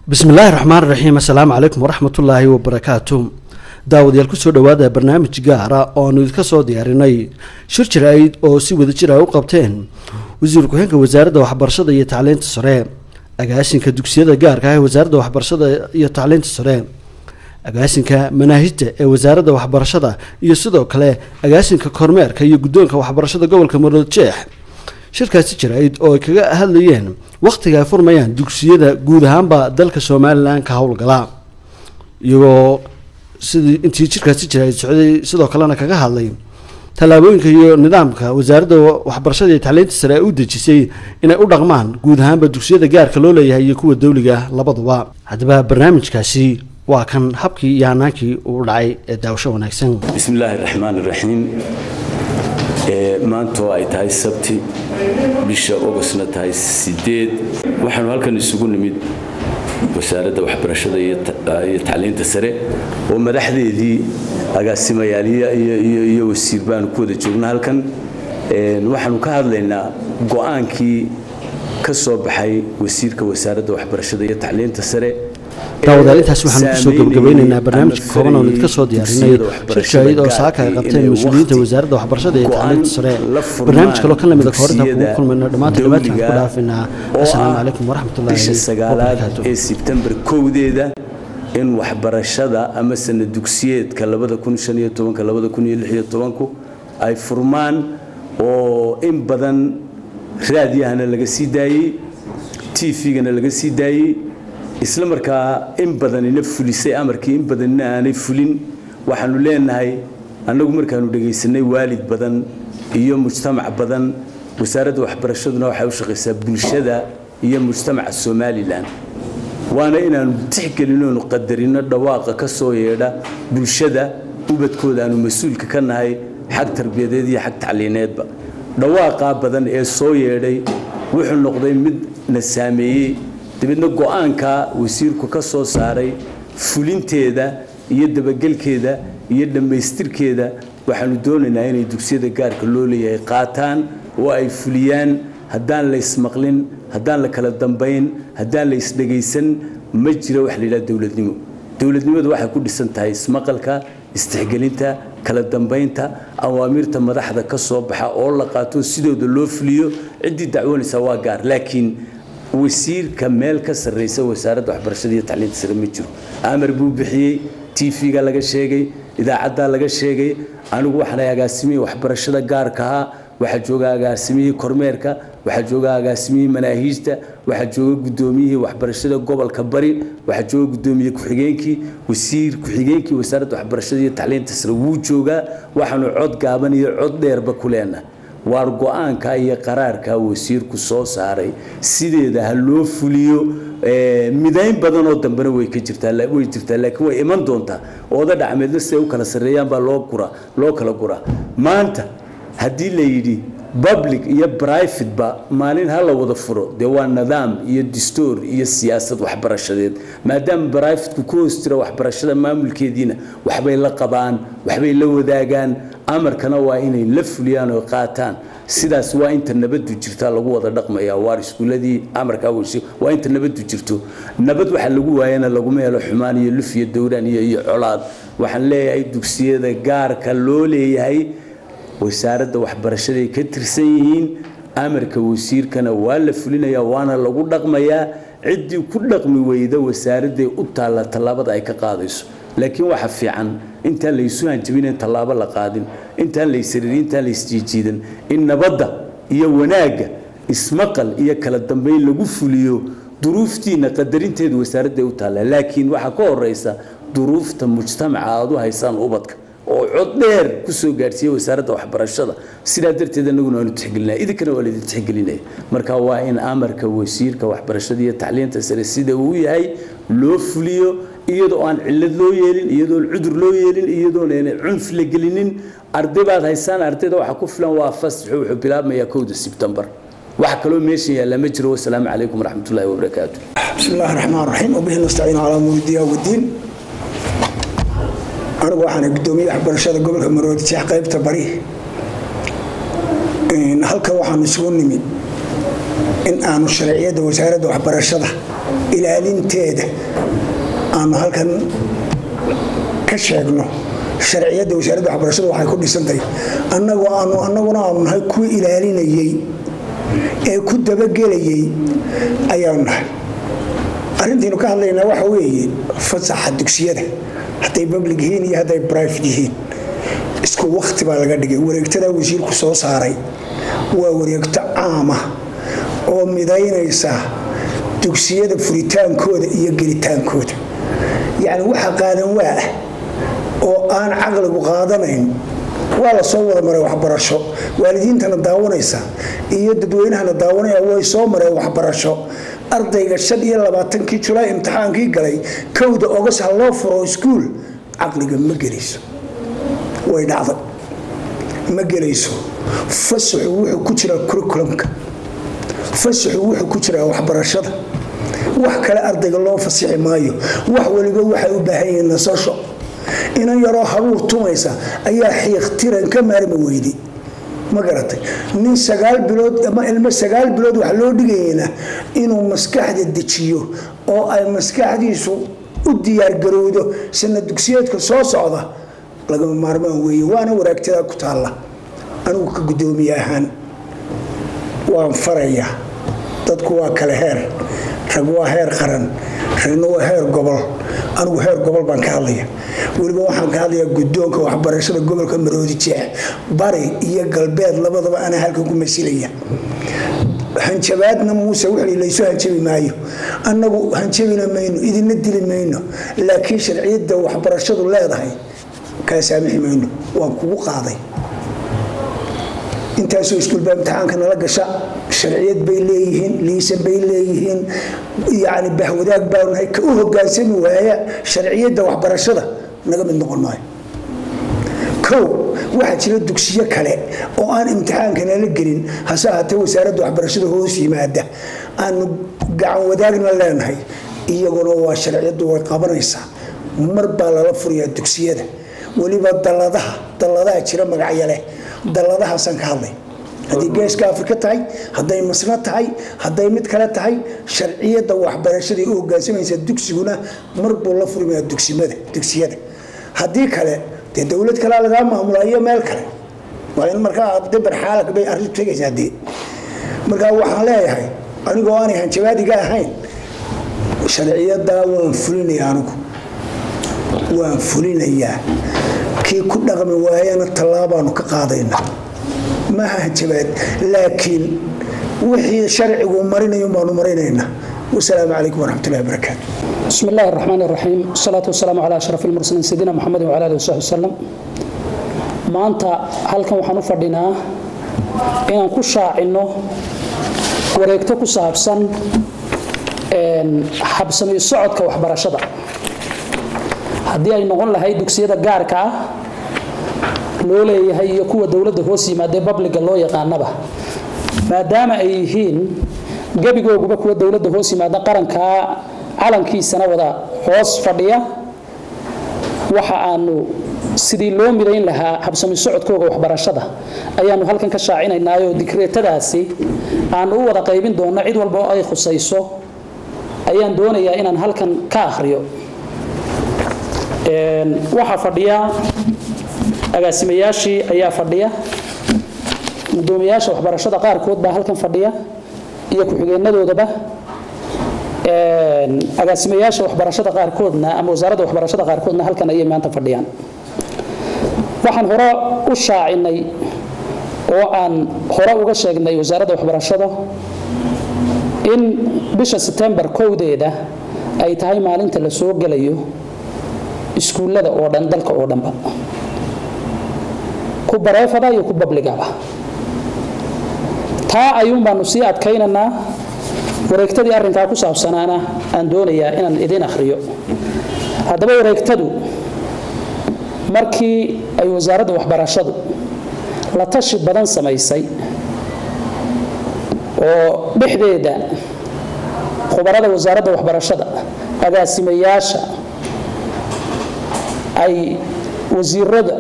بسم الله الرحمن الرحيم السلام عليكم ورحمة الله وبركاته داود يالكو سو دوادا برنامج gaara oo aanu idinka soo diyaarinay shir jirayd oo si wada jir ah u qabteen wasiir ku-xigeenka wasaaradda waxbarashada iyo tacliinta sare agaasinka dugsiyada gaarka ah ee wasaaradda waxbarashada iyo tacliinta sare agaasinka manaahijta ee wasaaradda waxbarashada iyo sidoo kale agaasinka kormeerka iyo guddoonka waxbarashada gobolka Maroodijeex shirkaasi jirayd oo kaga hadlayeen waqtiga ay furmayaan dugsiyada guud ahaanba dalka Soomaaliland ka howlgala iyagoo sidii intii shirkaasi jirayd socday sidoo kalena kaga hadlay talaabooyinka iyo nidaamka wasaaradda waxbarashada iyo tacliinta sare u dejisay inay u dhaqmaan guud ahaanba dugsiyada gaarka loo leeyahay iyo kuwa dawliga labaduba hadaba barnaamijkaasi waa kan habkii iyo hanaankii uu dhacay ee daawasho wanaagsan bismillaahir rahmaanir rahiim maanta ay tahay sabti bisha Augustna tahay 8 waxaan halkan isugu nimid wasaaradda waxbarashada iyo tacliinta sare oo madaxdeedii agaasimayaaliya iyo wasiir baan ku wada joognaa halkan waxaan ka hadlaynaa go'aankii ka soo baxay wasiirka wasaaradda waxbarashada iyo tacliinta sare daawadaal intaas waxaan ku soo gabagabaynaynaa barnaamijka kooban oo idinka soo diyaarinay shirkayada oo saaka ay qabteen mas'uuliyiinta wasaaradda waxbarashada iyo tacliinta sare barnaamij kale oo ka lamid ah horinta ku kulmayna dhamaantiin ku dhaafinaa assalaamu calaykum waraxmatullaahi wabarakaatuh ee September 2deeda in waxbarashada ama sanad dugsiyeedka 2015-2016 ay furmaan oo in badan raadiyahana laga sii daayay TV-gana laga sii daayay isla markaa in badan ina fulisay amarkii in badan aanay fulin waxaanu leenahay anagu markaanu dhageysanay waalid badan iyo mujtamac badan wasaaradda waxbarashaduna waxay u shaqeysaa bulshada iyo mujtamaca Soomaaliland waana inaanu tixgelino qadarino dhawaaqa ka soo yeedha bulshada ubadkooda aanu mas'uulka ka nahay xaq tarbiyadeed iyo xaq tacliineedba dhawaaqa badan ee soo yeedhay wuxuu noqday mid na saameeyay dibadna go'aanka wasiirku ka soo saaray fulinteeda iyo dabagalkeeda iyo dhameystirkeeda waxaanu doonaynaa inay dugsiyada gaarka loo leeyahay qaataan oo ay fuliyaan haddaan la ismaqlin haddaan la kala dambayn haddaan la isdhagaysan ma jiro wax la yiraahdo dawladnimadu waxay ku dhisan tahay ismaqalka istixgelinta kala dambaynta awaamirta madaxda ka soo baxa oo la qaato sidooda loo fuliyo cidii dacwoonaysa waa gaar laakiin wasiirka meel ka sarreysa wasaaradda waxbarashada iyo tacliinta sare ma jiro amar buu bixiyay TV-ga laga sheegay idaacadda laga sheegay anigu waxaan agaasimay waxbarashada gaarka ah waxa jooga agaasimay kormeerka waxa jooga agaasimay manaahijta waxa jooga gudoomiyihii waxbarashada gobolka bari waxa jooga gudoomiye ku-xigeenkii wasiir ku-xigeenkii wasaaradda waxbarashada iyo tacliinta sare wuu jooga waxaanu cod gaaban iyo cod dheerba ku leenahay waar go'aanka iyo qaraarka wasiirku soo saaray sideeda ha loo fuliyo midayn badan oo dambana way jirtaa laakiin way iman doontaa ooda dhacmeedna si ay u kala sareeyaan baa loo kala gura maanta hadii la yiri public iyo private ba maalin hal wada furo de waa nidaam iyo dastuur iyo siyaasad waxbarashadeed maadaama private ku hoostira waxbarashada maamulkeediina waxbay la qabaan waxbay la wadaagaan amarkana waa inay la fuliyaan oo qaataan sidaas waa inta nabad jirta lagu wada dhaqmayaa waar iskuuladii amarka waa inta nabad jirto nabad waxa lagu waayana lagu meelo xumaan iyo luf iyo dowraan iyo colaad waxaan leeyahay dugsiyada gaarka loo leeyahay wasaaradda waxbarashada ay ka tirsan yihiin amarka wasiirkana waa la fulinayaa waana lagu dhaqmayaa cidii ku dhaqmi weyda wasaaradda u taala talaabada ay ka qaadayso laakiin waxa fiican inta la isu hanjabin talaabo la qaadin inta la isriin inta la isjiijiidan in nabadda iyo wanaaga ismaqal iyo kala dambeyn lagu fuliyo duruuftiina qadarinteedu wasaaradda u taala laakiin waxa ka horeysa duruufta mujtamaca aad u haysaan ubadka oo cod dheer ku soo gaarsiiyay wasaaradda waxbarashada sida darteed anaguna aanu tixgelinaa idinkana waa la tixgelinaa marka waa in amarka wasiirka waxbarashada iyo tacliinta sare sida uu yahay loo fuliyo iyadoo aan cilad loo yeelin iyadoo cudur loo yeelin iyadoo aan cunf la gelinin ardaybaad haysaan ardayda waxa ku filan waa fasax wuxuu bilaabmayaa 1 September waxa kale oo meesha yaala ma jiro wassalaamu calaykum waraxmatullaahi wabarakaatuh bismillaahir rahmaanir rahiim wa bihi nastaciinu calaa umuuri diin wa diin anigu waxaan gudoomiye waxbarashada gobolka Maroodijeex qaybta bari halka waxaan isugu nimid in aanu sharciyada wasaaradda waxbarashada ilaalinteeda aanu halkan ka sheegno sharciyada wasaaradda waxbarashada waxay ku dhisantay annaguna aanu nahay kuwa ilaalinayay ee ku dabagelayay ayaanu nahay arrintiinu ka hadlaynaa waxa weeye fasaxa dugsiyada hadday public yihiin iyo hadday private yihiin isku waqti baa laga dhigay wareegtada wasiirku soo saaray waa wareegto caama oo midaynaysa dugsiyada furitaankooda iyo gelitaankooda yacni waxa qaadan waa oo aan caqligu qaadanayn waa la soo wada maray waxbarasho waalidiintana daawanaysa iyo dadweynahana daawanaya way soo mareen waxbarasho ardayga 25 July imtixaankii galay 1 August ha loo furo iskuul caqliga ma gelayso way dhacday ma gelayso fasaxu wuxuu ku jira curriculumka fasaxu wuxuu ku jira waxbarashada wax kale ardayga loo fasaxi maayo wax waliba waxay u baahan yihiin nasasho inan yaroo haruur tumaysa ayaa xiiqtiran ka maarmi weyday ma garatay nin 9 bilood ama ilmo 9 bilood wax loo dhigayna inuu maskaxda dejiyo oo ay maskaxdiisu u diyaar garowdo sanad dugsiyeedka soo socda laga maarmaan weeye waana waraagtada ku taala anigu ka gudoomiye ahaan waan faraya dadku waa kala heer rag waa heer qaran ragna waa heer gobol anigu heer gobol baan ka hadlaya waliba waxaan ka hadlayaa gudoonka waxbarashada gobolka Maroodi Jeex bari iyo galbeed labadaba ana halkan ku meesilaya hanjabaadna muuse wixii la soo hanjabi maayo annagu hanjabina mayno idina dili mayno laakiin sharciyada waxbarashadu leedahay ka saamixi mayno waan kugu qaaday intaasoo iskuul baa imtixaanka nala gasha sharciyad bay leeyihiin liisan bay leeyihiin yani bahwadaag baa nahay ka u hogaansami waaya sharciyada waxbarashada naga mid noqon maayo waxa jira dugsiyo kale oo aan imtixaankana la gelin hase ahaatee wasaaradda waxbarashada hoos yimaada aan gacan wadaagna leenahay iyaguna waa sharciyadu way qabanaysaa mar baa lala furiyaa dugsiyada waliba daladaha jira magacyo leh dalladahaasan ka hadlay haddii geeska Afrika tahay hadday masna tahay hadday mid kale tahay sharciyada waxbarashada u hoggaansamaysa dugsiguna mar buu la furiyaa dugsiyada haddii kale dawlad kale laga maamulayo meel kale waa in markaa dabar xaalad bay arrin tagaysaa markaa waxaan leeyahay anigoo aan hanjabaadiga ahayn sharciyada waan fulinayaa kii ku dhaqmi waayana talaabaanu ka qaadayna ma hanjabaad laakiin wixii sharcigu marinayo baanu marinaynaa والسلام عليكم ورحمة الله وبركاته. بسم الله الرحمن الرحيم والصلاة والسلام على أشرف المرسلين سيدنا محمد وعلى آله وصحبه وسلم. ما أنت هل كان وحنا فردنا إن كشاع إنه وريكتك صابسا حبسنا الصعد كوحبر شدة. هدي أي نقول لهاي دكسيدة جاركة لولا هي يكون دولة هوسي ما ده بابلغ الله يقانبه. ما دام أيهين gabigooguba kuwa dawladda hoos yimaada qaranka calankiisana wada hoos fadhiya waxa aanu sidii loo midayn lahaa habsami socodkooda waxbarashada ayaanu halkan ka shaacinaynaayo dikreetadaasi aanu u wada qaybin doona cid walba oo ay khusayso ayaan doonayaa inaan halkan ka akhriyo waxa fadhiya agaasimayaashii ayaa fadhiya gudoomiyaasha waxbarashada qaarkood baa halkan fadhiya iyo ku-xigeenadoodaba agaasimayaasha waxbarashada qaarkoodna ama wasaaradda waxbarashada qaarkoodna halkan ayay maanta fadhiyaan waxaan hore u shaacinay oo aan hore uga sheegnay wasaaradda waxbarashada in bisha September 1 ay tahay maalinta la soo galayo iskuulada oo dhan dalka oo dhanba ku bareefada iyo ku publicaba taa ayuun baanu sii adkaynanaa wareegtadii arrinkaa ku saabsanaana aan doonayaa inaan idin akhriyo haddaba wareegtadu markii ay wasaaradda waxbarashadu la tashi badan samaysay oo dhexdeeda khubarada wasaaradda waxbarashada agaasimayaasha ay wasiirada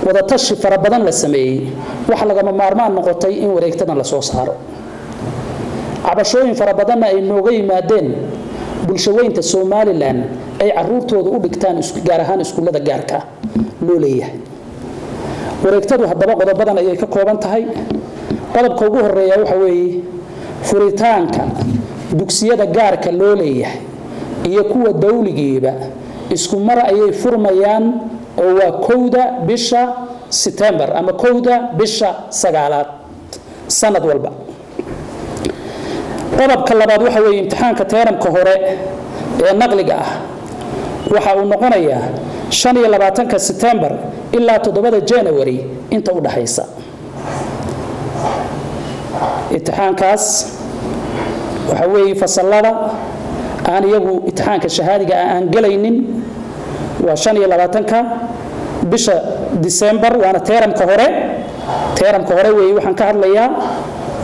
wada tashi fara badan la sameeyay waxa laga maarmaan noqotay in wareegtadan la soo saaro cabashooyin fara badan ay nooga yimaadeen bulshaweynta Somaliland ay caruurtooda u dhigtaan gaar ahaan iskuulada gaarka loo leeyahay wareegtadu haddaba qodobadan ayay ka kooban tahay qodobka ugu horeeya waxa weeye furitaanka dugsiyada gaarka loo leeyahay iyo kuwa dawligiiba isku mar ayay furmayaan oo waa 1 bisha September ama 1 bisha 9 sanad walba qodobka labaad waxa weeye imtixaanka teeramka hore ee naqliga ah waxa uu noqonayaa 25 September ilaa 7 January inta u dhaxaysa imtixaankaas waxa weeye fasalada aan iyagu imtixaanka shahaadiga aan galaynin waa 25 bisha December waana teeramka hore weeye waxaan ka hadlayaa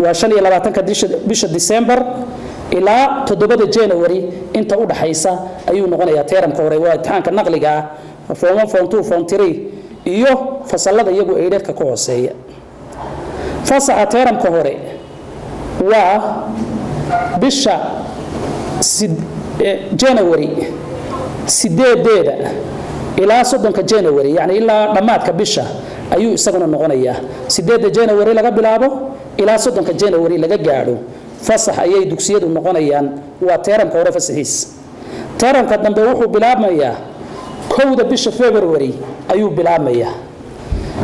waa 25 bisha December ilaa 7 January inta u dhaxaysa ayuu noqonayaa teeramka hore waa imtixaanka naqliga ah form 1 form 2 form 3 iyo fasalada iyagu ay dheerka ku hooseeya fasaxa teeramka hore waa bisha January 8 ilaa 30 January yani ilaa dhamaadka bisha ayuu isaguna noqonayaa 8 January laga bilaabo ilaa 30 January laga gaadho fasax ayay dugsiyadu noqonayaan waa teeramka hore fasaxiis teeramka dambe wuxuu bilaabmayaa 1 bisha February ayuu bilaabmayaa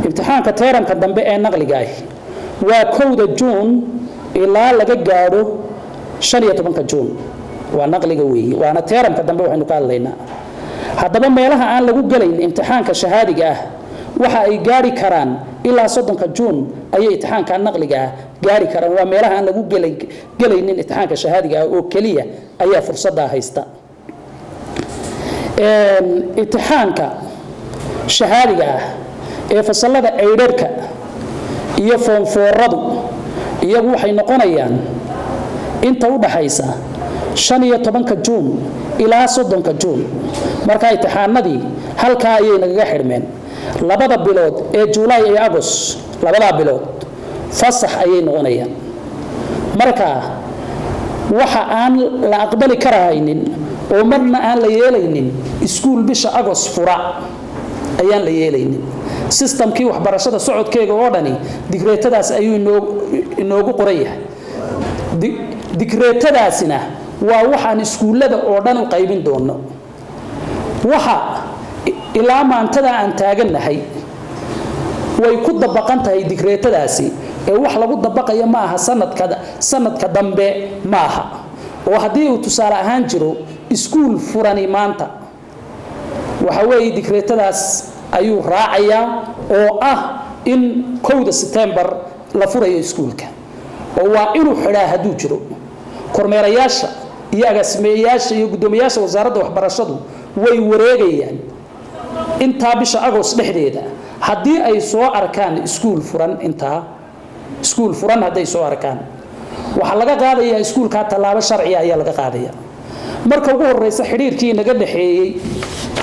imtixaanka teeramka dambe ee naqliga ah waa 1 June ilaa laga gaadho 15 June waa naqliga weeye waana teeramka dambe waxaynu ka hadlaynaa haddaba meelaha aan lagu galayn imtixaanka shahaadiga ah waxa ay gaari karaan ilaa 30 June ayay imtixaanka naqliga ah gaari karaan waa meelaha aan lagu galaynin imtixaanka shahaadiga ah oo kaliya ayaa fursada haysta imtixaanka shahaadiga ah ee fasalada eedharka iyo form 4radu iyagu waxay noqonayaan inta u dhaxaysa 15 June ilaa 30 June marka imtixaanadii halka ayay naga xirmeen labada bilood ee July iyo August labada bilood fasax ayay noqonayaan marka waxa aan la aqbali karaynin oo marna aan la yeelaynin iskuul bisha August fura ayaan la yeelaynin systemkii waxbarashada socodkeega oo dhani digreetadaas ayuu inoogu qoran yahay digreetadaasina waa waxaan iskuulada oo dhan u qaybin doono waxa ilaa maantada aan taaganahay way ku dabaqan tahay digreetadaasi ee wax lagu dabaqayo ma aha sanadka dambe ma aha oo hadii uu tusaale ahaan jiro iskuul furani maanta waxa weeye digreetadaas ayuu raacayaa oo ah in 1 September la furayo iskuulka oo waa inuu xidhaa haduu jiro kormeerayaasha iyo agaasimeyaasha iyo gudoomiyaasha wasaaradda waxbarashadu way wareegayaan inta bisha August dhexdeeda hadii ay soo arkaan iskuul furan haday soo arkaan waxa laga qaadayaa iskuulka talaabo sharci ayaa laga qaadayaa marka ugu horeysa xiriirkii naga dhaxeeyay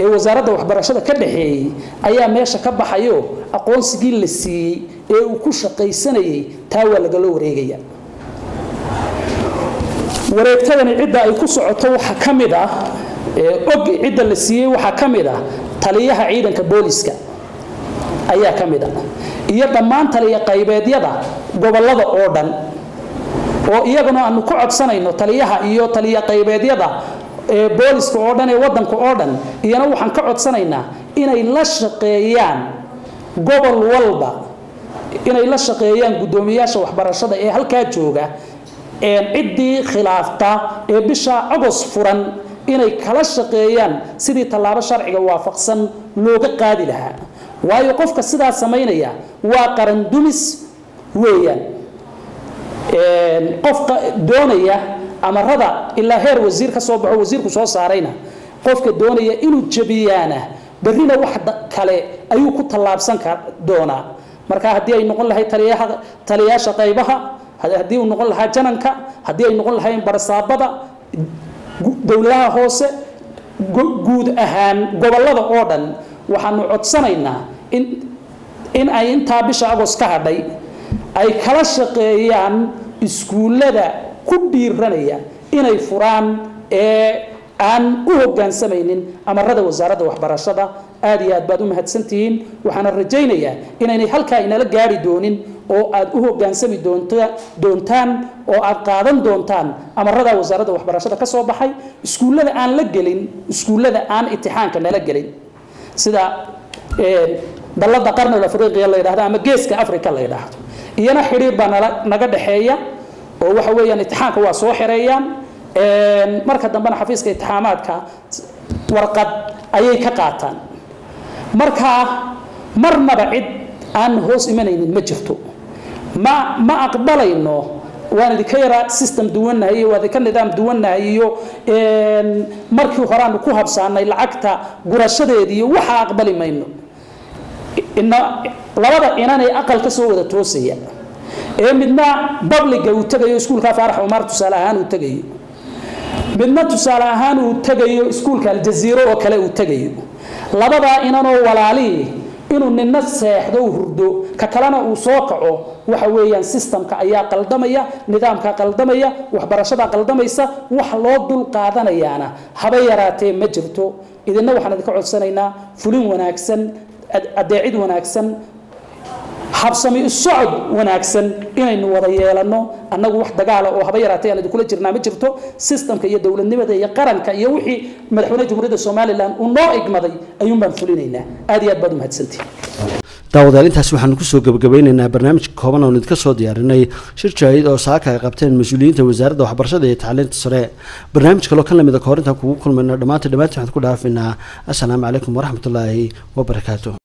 ee wasaaradda waxbarashada ka dhaxeeyay ayaa meesha ka baxayo aqoonsigii la siiyay ee uu ku shaqaysanayay taa waa laga loo wareegayaa wareegtadani cidda ay ku socoto waxa kamid ah og cidda la siiyay waxa kamid ah taliyaha ciidanka booliska ayaa kamid ah iyo dhammaan taliya qaybeedyada gobolada oo dhan oo iyaguna aanu ku codsanayno taliyaha iyo taliya qaybeedyada booliska oo dhan ee wadanka oo dhan iyana waxaan ka codsanaynaa inay la shaqeeyaan gobol walba inay la shaqeeyaan gudoomiyaasha waxbarashada ee halka jooga ciddii khilaafta ee bisha August furan inay kala shaqeeyaan sidii talaabo sharciga waafaqsan looga qaadi lahaa waayo qofka sidaa sameynaya waa qaran dumis weeyaan qofka doonaya amarada ilaa heer wasiir ka soo baxo wasiirku soo saarayna qofka doonaya inuu jabiyaana barina wax kale ayuu ku talaabsan doonaa marka hadii ay noqon lahayd taliyaasha qaybaha hadii uu noqon lahaa jananka hadii ay noqon lahayn barsaabada dawladaha hoose guud ahaan gobolada oo dhan waxaanu codsanaynaa in ay inta bisha August ka hadhay ay kala shaqeeyaan iskuulada ku dhiiranaya inay furaan aan u hoggaansamaynin amarada wasaaradda waxbarashada aad iyo aad baad u mahadsantihiin waxaana rajaynayaa inaynay halkaa inala gaari doonin oo aad u hoggaansami doontaan oo aad qaadan doontaan amarada wasaaradda waxbarashada ka soo baxay iskuullada aan la gelin iskuullada aan imtixaanka nala gelin sida dalladda qarniga afriqiya la yidhaahdo ama geeska afrika la yidhaahdo iyana xidhiir baa naga dhexeeya oo waxa weeyaan imtixaanka waa soo xereeyaan marka dambena xafiiska imtixaamaadka warqad ayay ka qaataan marka marnaba cid aan hoos imanaynin ma jirto ma aqbalayno waan idinka yaraa system duwannahay waa idinka nidaam duwannahay iyo markii horeaanu ku habsaanay lacagta gurashadeedii iyo waxa aqbali mayno labada inanay aqal ka soo wada toosaya ee midna babliga uu tagayo iskuulka Faarax Umar tusaale ahaan uu tagayo midna tusaale ahaan uu tagayo iskuulka Aljazeera oo kale uu tagayo labada inanoo walaali inuu ninna seexdo hurdo ka kalena uu soo kaco waxa weeyaan systemka ayaa qaldamaya nidaamka qaldamaya waxbarashada qaldamaysa wax loo dul qaadanayaana haba yaraatee ma jirto idina waxaan idinka codsanaynaa fulin wanaagsan adeecid wanaagsan habsami socod wanaagsan inaynu wada yeelano annagu wax dagaal oo haba yaraatay aan idin jirnaa ma jirto systemka iyo dawladnimada iyo qaranka iyo wixii madaxweynaha Jamhuuriyadda Soomaaliland uu noo igmaday ayuun baan fulinaynaa aad iyo aad baad u mahadsantihiin daawadayaal intaas waxaan ku soo gabagabeynaynaa barnaamij kooban oo idinka soo diyaarinay shir jaayid oo saaka ay qabteen mas'uuliyiinta wasaaradda waxbarashada iyo tacliinta sare barnaamij kale oo ka lamid ah koorinta kugu kulmayna dhamaantii waxaan ku dhaafinaa assalaamu calaykum waraxmatullaahi wabarakaatuh